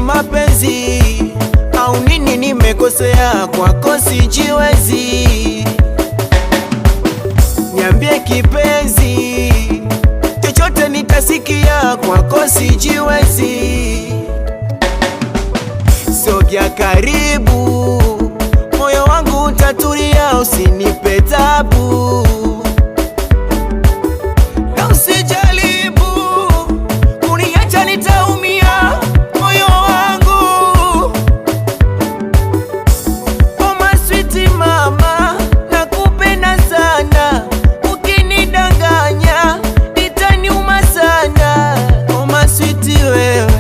mapenzi au nini nimekosea kwako sijiwezi. Niambie kipenzi, chochote nitasikia kwako sijiwezi. Sogea karibu, moyo wangu utatulia, usinipe tabu. Na usijaribu kuniacha nitaumia, moyo wangu. Oh my sweet mama, nakupenda sana, ukinidanganya itaniuma sana. Oh my sweet wewe,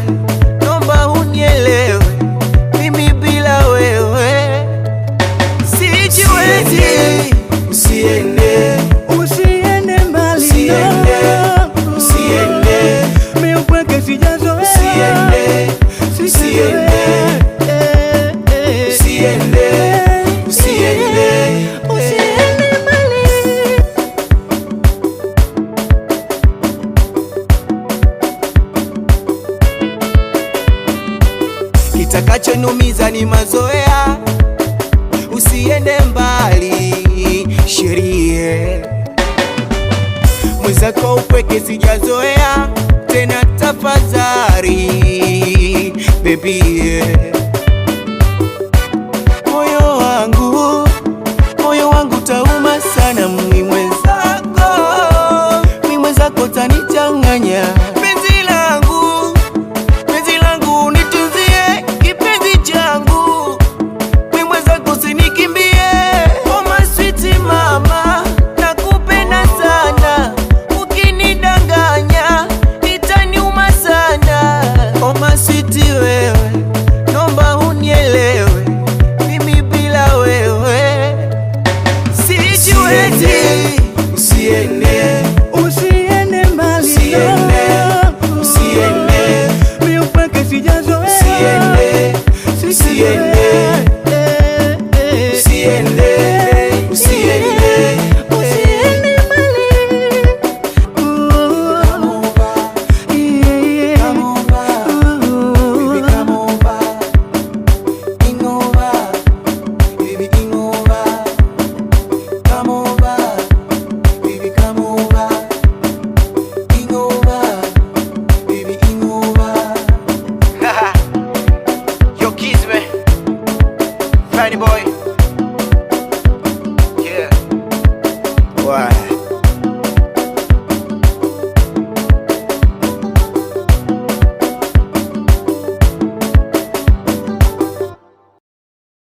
naomba unielewe, mimi bila wewe sijiwezi. Usiende, usiende mbali, usiende, usiende, mimi upweke sijazoea. usiende, usiende, usiende, usiende, usiende mbali. kitakachonumiza ni mazoea. Usiende mbali sherie, mwenzako upweke sijazoea tena, tafadhali baby.